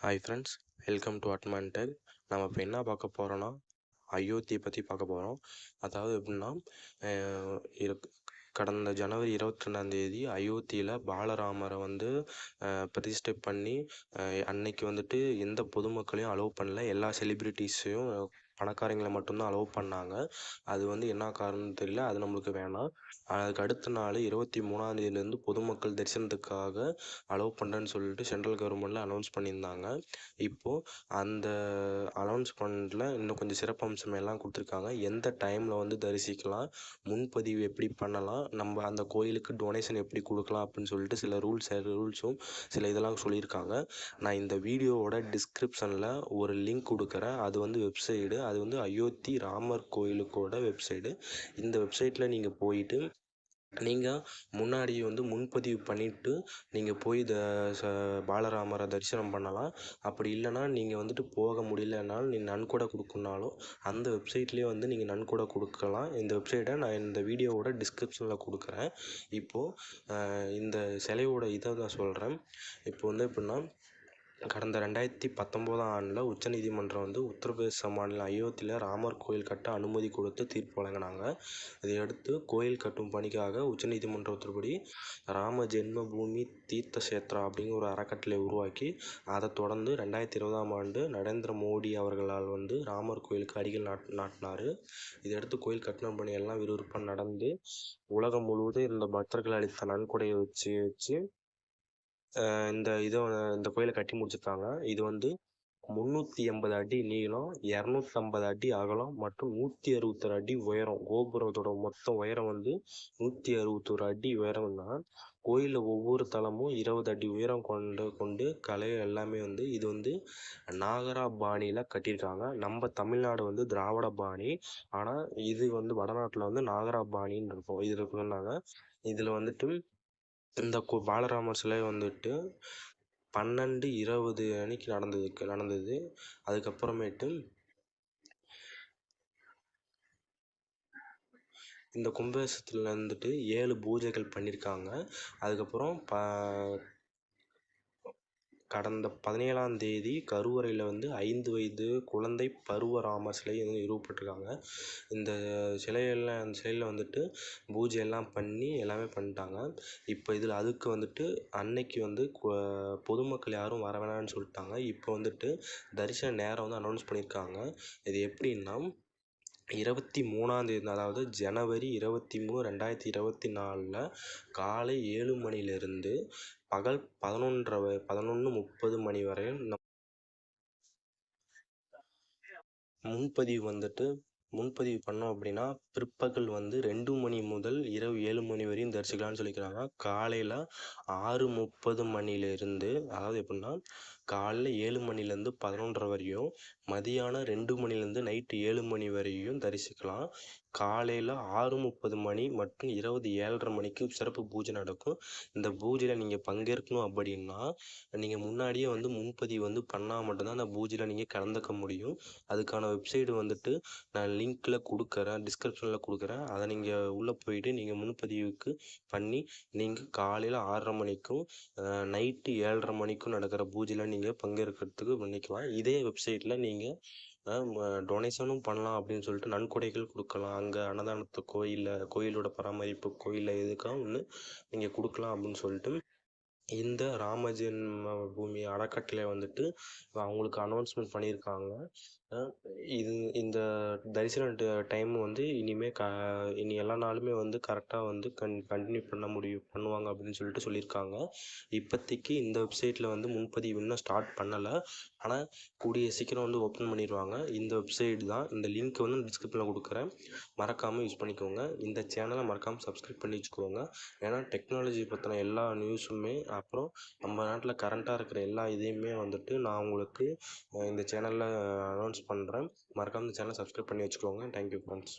Hi friends, welcome to அட்மான் tech. நம்ம இப்போ என்ன பார்க்க போகிறோன்னா அயோத்தியை பற்றி பார்க்க போகிறோம். அதாவது எப்படின்னா கடந்த ஜனவரி 22ஆம் தேதி அயோத்தியில் பாலராமரை பிரதிஷ்டை பண்ணி அன்னைக்கு எந்த பொதுமக்களையும் அலோவ் பண்ணல. எல்லா செலிப்ரிட்டிஸையும் பணக்காரங்களை மட்டும்தான் அலோவ் பண்ணாங்க. அது என்ன காரணம்னு தெரியல, அது நம்மளுக்கு வேணாம். அதுக்கு அடுத்த நாள் 23ஆம் தேதியிலேருந்து பொதுமக்கள் தரிசனத்துக்காக அலோவ் பண்ணுறேன்னு சொல்லிட்டு சென்ட்ரல் கவர்மெண்ட்டில் அனௌன்ஸ் பண்ணியிருந்தாங்க. இப்போது அந்த அனௌன்ஸ்மெண்ட்டில் இன்னும் கொஞ்சம் சிறப்பம்சம் எல்லாம் கொடுத்துருக்காங்க. எந்த டைமில் தரிசிக்கலாம், முன்பதிவு எப்படி பண்ணலாம், நம்ம அந்த கோயிலுக்கு டொனேஷன் எப்படி கொடுக்கலாம் அப்படின்னு சொல்லிட்டு சில ரூல்ஸும் சில இதெல்லாம் சொல்லியிருக்காங்க. நான் இந்த வீடியோவோட டிஸ்கிரிப்ஷனில் ஒரு லிங்க் கொடுக்குறேன். அது வெப்சைடு, அது அயோத்தி ராமர் கோயிலுக்கோட வெப்சைடு. இந்த வெப்சைட்டில் நீங்கள் போயிட்டு நீங்கள் முன்னாடி முன்பதிவு பண்ணிவிட்டு நீங்கள் போய் பாலராமரை தரிசனம் பண்ணலாம். அப்படி இல்லைனா நீங்கள் போக முடியலனாலும் நீங்கள் நன்கொடை கொடுக்கணுனாலும் அந்த வெப்சைட்லேயே நீங்கள் நன்கொடை கொடுக்கலாம். இந்த வெப்சைட்டை நான் இந்த வீடியோவோட டிஸ்கிரிப்ஷனில் கொடுக்குறேன். இப்போது இந்த சிலையோட இதை நான் சொல்கிறேன். இப்போ எப்படின்னா, கடந்த 2019ஆம் ஆண்டில் உச்சநீதிமன்றம் உத்தரப்பிரதேச மாநிலம் அயோத்தியில் ராமர் கோயில் கட்ட அனுமதி கொடுத்து தீர்ப்பு வழங்கினாங்க. இதையடுத்து கோயில் கட்டும் பணிக்காக உச்சநீதிமன்ற உத்தரப்படி ராம ஜென்ம பூமி தீர்த்த சேத்ரா அப்படிங்கிற ஒரு அறக்கட்டளை உருவாக்கி அதை தொடர்ந்து 2020ஆம் ஆண்டு நரேந்திர மோடி அவர்களால் ராமர் கோயிலுக்கு அடிக்கல் நாட்டினார். இதையடுத்து கோயில் கட்டண பணி எல்லாம் விறுவிறுப்பாக நடந்து உலகம் முழுவதும் இந்த பக்தர்கள் அளித்த நன்கொடையை வச்சு இந்த கோயிலை கட்டி முடிச்சிருக்காங்க. இது 380 அடி நீளம், 250 அடி அகலம் மற்றும் 161 அடி உயரம். கோபுரத்தோட மொத்த உயரம் 161 அடி உயரம் தான். கோயிலில் ஒவ்வொரு தளமும் 20 அடி உயரம் கொண்டு கலை எல்லாமே இது நாகரா பாணியில் கட்டியிருக்காங்க. நம்ம தமிழ்நாடு திராவிட பாணி, ஆனால் இது வடநாட்டில் நாகரா பாணின்னு இருக்கும். இது இருக்குன்னாங்க. இதில் இந்த பாலராமர் சிலை 12:20 அன்னைக்கு நடந்தது. அதுக்கப்புறமேட்டு இந்த கும்பாபிஷேகத்தில் 7 பூஜைகள் பண்ணியிருக்காங்க. அதுக்கப்புறம் கடந்த 17ஆம் தேதி கருவறையில் 5 வயது குழந்தை பருவராமர் சிலை நிறுவப்பட்டிருக்காங்க. இந்த சிலையில் பூஜையெல்லாம் பண்ணி எல்லாமே பண்ணிட்டாங்க. இப்போ இதில் அதுக்கு அன்னைக்கு பொதுமக்கள் யாரும் வர வேணாம்னு சொல்லிட்டாங்க. இப்போ தரிசன நேரம் அனௌன்ஸ் பண்ணியிருக்காங்க. இது எப்படின்னா, 23ஆம் தேதி, அதாவது ஜனவரி 23, 2024 காலை 7 மணிலிருந்து பகல் 11:30 மணி வரை முன்பதிவு பண்ணோம் அப்படின்னா பிற்பகல் 2 மணி முதல் இரவு 7 மணி வரையும் தரிசிக்கலாம்னு சொல்லிக்கிறாங்க. காலையில் 6:30 மணிலிருந்து, அதாவது எப்படின்னா காலையில் 7 மணிலேருந்து 11:30 வரையும், மதியானம் 2 மணிலேருந்து நைட்டு 7 மணி வரையும் தரிசிக்கலாம். காலையில் 6:30 மணி மற்றும் இரவு 7:30 மணிக்கு சிறப்பு பூஜை நடக்கும். இந்த பூஜையில் நீங்கள் பங்கேற்கணும் அப்படின்னா நீங்கள் முன்னாடியே முன்பதிவு பண்ணால் மட்டும்தான் அந்த பூஜையில் நீங்கள் கலந்துக்க முடியும். அதுக்கான வெப்சைடு நான் லிங்க்கில் கொடுக்குறேன், டிஸ்கிரிப்ஷனில் கொடுக்குறேன். அதை நீங்கள் உள்ளே போயிட்டு நீங்கள் முன்பதிவுக்கு பண்ணி நீங்கள் காலையில் 6:30 மணிக்கும் நைட்டு 7:30 மணிக்கும் நடக்கிற பூஜையில் நீங்கள் பங்கேற்கிறதுக்கு பண்ணிக்கலாம். இதே வெப்சைட்டில் நீங்கள் டொனேஷனும் பண்ணலாம் அப்படின்னு சொல்லிட்டு நன்கொடைகள் கொடுக்கலாம். அங்கே அன்னதானத்து கோயிலோட பராமரிப்பு, கோயிலில் எதுக்காக நீங்கள் கொடுக்கலாம் அப்படின்னு சொல்லிட்டு இந்த ராமஜென்ம பூமி அறக்கட்டளை அவங்களுக்கு அனௌன்ஸ்மெண்ட் பண்ணியிருக்காங்க. இந்த தரிசன டைம் இனி எல்லா நாளுமே கரெக்டாக கண்டினியூ பண்ணுவாங்க அப்படின்னு சொல்லிட்டு சொல்லியிருக்காங்க. இப்போதைக்கு இந்த வெப்சைட்டில் முன்பதிவு இன்னும் ஸ்டார்ட் பண்ணலை, ஆனால் கூடிய சீக்கிரம் ஓப்பன் பண்ணிடுவாங்க. இந்த வெப்சைட் தான். இந்த லிங்க் டிஸ்கிரிப்ஷனில் கொடுக்குறேன், மறக்காமல் யூஸ் பண்ணிக்கோங்க. இந்த சேனலை மறக்காமல் சப்ஸ்கிரைப் பண்ணி வச்சுக்கோங்க. ஏன்னா டெக்னாலஜி பற்றின எல்லா நியூஸுமே, அப்புறம் நம்ம நாட்டில் கரண்ட்டாக இருக்கிற எல்லா இதையுமே நான் உங்களுக்கு இந்த சேனலில் அனௌன்ஸ் பண்ணுறேன். மறக்காமல் இந்த சேனலை சப்ஸ்கிரைப் பண்ணி வச்சுக்கோங்க. Thank you friends.